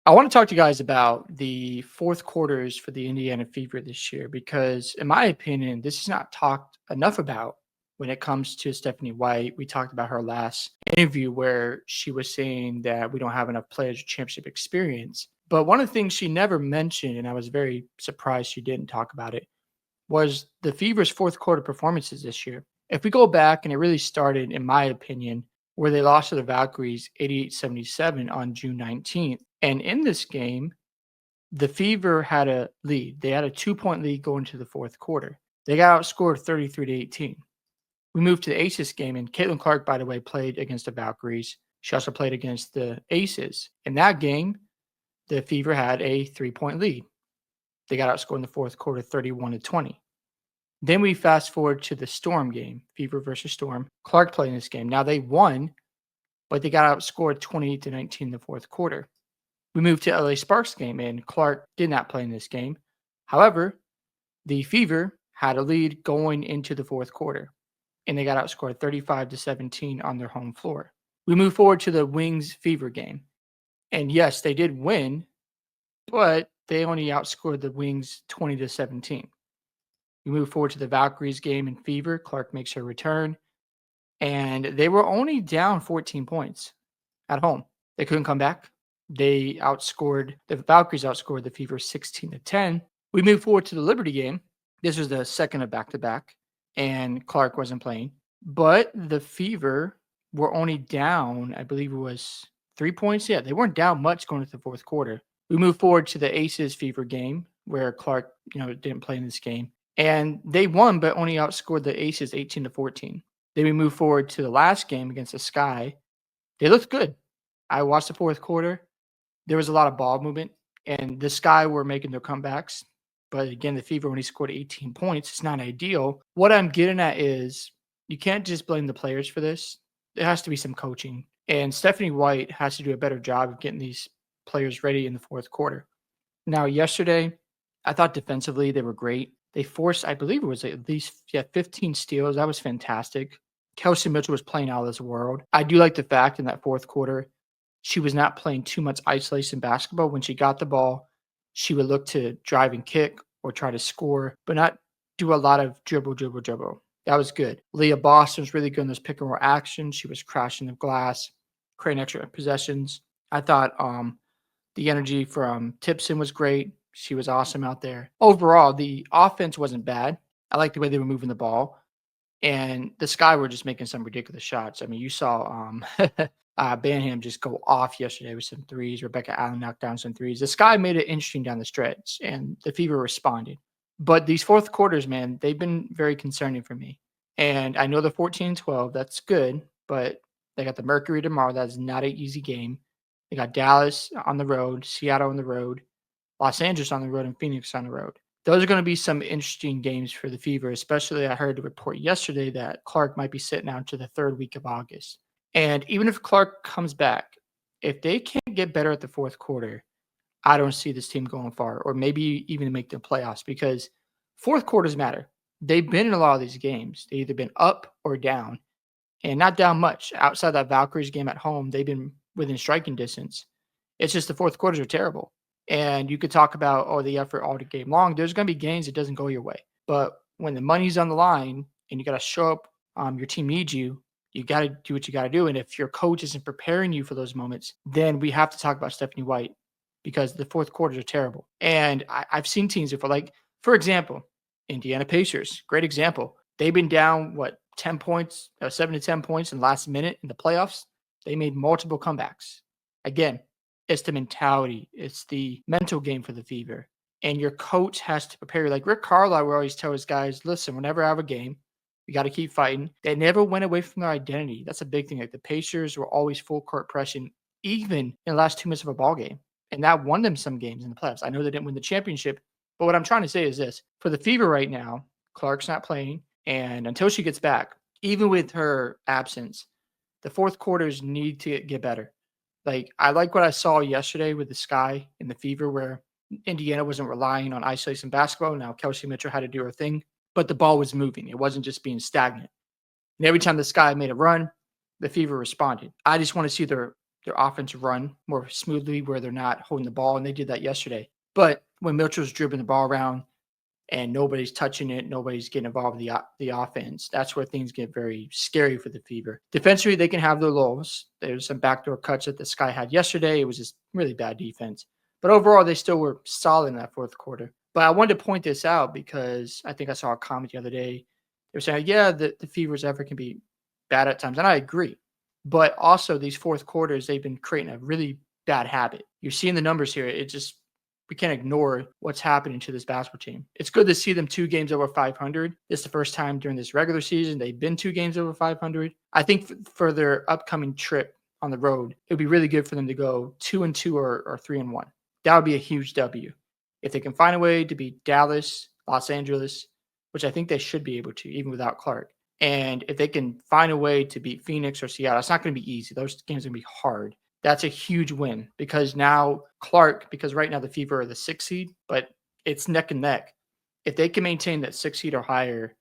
I want to talk to you guys about the fourth quarters for the Indiana Fever this year because, in my opinion, this is not talked enough about when it comes to Stephanie White. We talked about her last interview where she was saying that we don't have enough players with championship experience. But one of the things she never mentioned, and I was very surprised she didn't talk about it, was the Fever's fourth quarter performances this year. If we go back, and it really started, in my opinion, where they lost to the Valkyries 88-77 on June 19th. And in this game, the Fever had a lead. They had a 2-point lead going to the fourth quarter. They got outscored 33-18. We moved to the Aces game, and Caitlin Clark, by the way, played against the Valkyries. She also played against the Aces. In that game, the Fever had a 3-point lead. They got outscored in the fourth quarter 31-20. Then we fast forward to the Storm game, Fever versus Storm. Clark played in this game. Now they won, but they got outscored 28-19 in the fourth quarter. We moved to LA Sparks game, and Clark did not play in this game. However, the Fever had a lead going into the fourth quarter, and they got outscored 35-17 on their home floor. We move forward to the Wings Fever game, and yes, they did win, but they only outscored the Wings 20-17. We move forward to the Valkyries game in Fever. Clark makes her return, and they were only down 14 points at home. They couldn't come back. The Valkyries outscored the Fever 16-10. We move forward to the Liberty game. This was the second of back-to-back, and Clark wasn't playing. But the Fever were only down, I believe it was 3 points. Yeah, they weren't down much going into the fourth quarter. We move forward to the Aces Fever game where Clark, didn't play in this game. And they won, but only outscored the Aces 18-14. Then we move forward to the last game against the Sky. They looked good. I watched the fourth quarter. There was a lot of ball movement, and the Sky were making their comebacks. But again, the Fever only scored 18 points. It's not ideal. What I'm getting at is you can't just blame the players for this. There has to be some coaching. And Stephanie White has to do a better job of getting these players ready in the fourth quarter. Now, yesterday, I thought defensively they were great. They forced, I believe it was at least 15 steals. That was fantastic. Kelsey Mitchell was playing out of this world. I do like the fact in that fourth quarter, she was not playing too much isolation basketball. When she got the ball, she would look to drive and kick or try to score, but not do a lot of dribble. That was good. Leah Boston was really good in this pick and roll action. She was crashing the glass, creating extra possessions. I thought the energy from Tipson was great. She was awesome out there. Overall, the offense wasn't bad. I liked the way they were moving the ball. And the Sky were just making some ridiculous shots. I mean, you saw Banham just go off yesterday with some threes. Rebecca Allen knocked down some threes. The Sky made it interesting down the stretch, and the Fever responded. But these fourth quarters, man, they've been very concerning for me. And I know the 14-12, that's good, but they got the Mercury tomorrow. That is not an easy game. They got Dallas on the road, Seattle on the road, Los Angeles on the road, and Phoenix on the road. Those are going to be some interesting games for the Fever, especially I heard a report yesterday that Clark might be sitting out to the third week of August. And even if Clark comes back, if they can't get better at the fourth quarter, I don't see this team going far or maybe even make the playoffs because fourth quarters matter. They've been in a lot of these games. They've either been up or down and not down much. Outside that Valkyries game at home, they've been within striking distance. It's just the fourth quarters are terrible. And you could talk about, the effort all the game long. There's going to be games that doesn't go your way. But when the money's on the line and you got to show up, your team needs you, you got to do what you got to do. And if your coach isn't preparing you for those moments, then we have to talk about Stephanie White because the fourth quarters are terrible. And I've seen teams before, like, for example, Indiana Pacers, great example. They've been down, 10 points, 7 to 10 points in the last minute in the playoffs. They made multiple comebacks. Again, it's the mentality. It's the mental game for the Fever. And your coach has to prepare you. Like Rick Carlisle will always tell his guys, listen, whenever I have a game, you got to keep fighting. They never went away from their identity. That's a big thing. Like the Pacers were always full court pressing, even in the last 2 minutes of a ball game. And that won them some games in the playoffs. I know they didn't win the championship, but what I'm trying to say is this. For the Fever right now, Clark's not playing. And until she gets back, even with her absence, the fourth quarters need to get better. Like, I like what I saw yesterday with the Sky and the Fever where Indiana wasn't relying on isolation basketball. Now, Kelsey Mitchell had to do her thing, but the ball was moving. It wasn't just being stagnant. And every time the Sky made a run, the Fever responded. I just want to see their their offense run more smoothly where they're not holding the ball, and they did that yesterday. But when Mitchell's dribbling the ball around and nobody's touching it, nobody's getting involved in the offense, that's where things get very scary for the Fever. Defensively, they can have their lows. There's some backdoor cuts that the Sky had yesterday. It was just really bad defense. But overall, they still were solid in that fourth quarter. But I wanted to point this out because I think I saw a comment the other day. They were saying, yeah, the Fever's effort can be bad at times. And I agree. But also, these fourth quarters, they've been creating a really bad habit. You're seeing the numbers here. It just, we can't ignore what's happening to this basketball team. It's good to see them 2 games over 500. This is the first time during this regular season they've been 2 games over 500. I think for their upcoming trip on the road, it would be really good for them to go 2-2 or 3-1. That would be a huge W. If they can find a way to beat Dallas, Los Angeles, which I think they should be able to, even without Clark. And if they can find a way to beat Phoenix or Seattle, it's not going to be easy. Those games are going to be hard. That's a huge win because now Clark, because right now the Fever are the 6th seed, but it's neck and neck. If they can maintain that 6th seed or higher,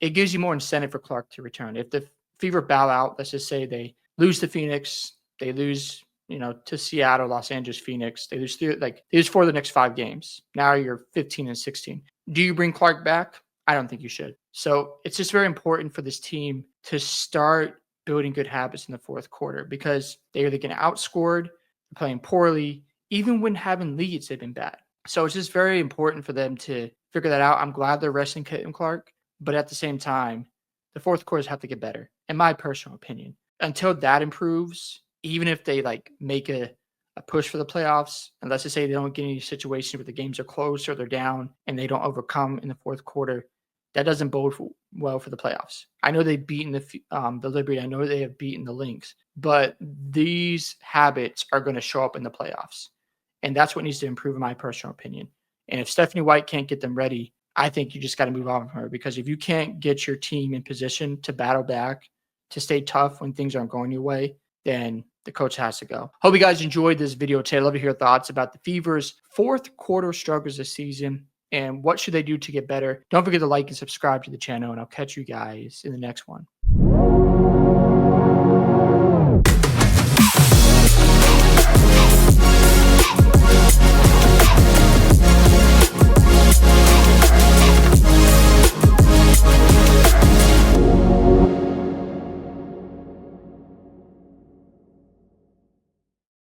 it gives you more incentive for Clark to return. If the Fever bow out, let's just say they lose to Phoenix, they lose, to Seattle, Los Angeles, Phoenix, they lose 4 of the next 5 games. Now you're 15 and 16. Do you bring Clark back? I don't think you should. So it's just very important for this team to start building good habits in the fourth quarter because they're either getting outscored, playing poorly, even when having leads, they've been bad. So it's just very important for them to figure that out. I'm glad they're resting Caitlin Clark, but at the same time, the fourth quarters have to get better, in my personal opinion. Until that improves, even if they make a push for the playoffs, and let's just say they don't get any situation where the games are close or they're down and they don't overcome in the fourth quarter, that doesn't bode well for the playoffs. I know they've beaten the Liberty. I know they have beaten the Lynx, but these habits are going to show up in the playoffs. And that's what needs to improve, in my personal opinion. And if Stephanie White can't get them ready, I think you just got to move on from her because if you can't get your team in position to battle back, to stay tough when things aren't going your way, then the coach has to go. Hope you guys enjoyed this video today. I'd love to hear thoughts about the Fever's fourth quarter struggles this season and what should they do to get better. Don't forget to like and subscribe to the channel, and I'll catch you guys in the next one.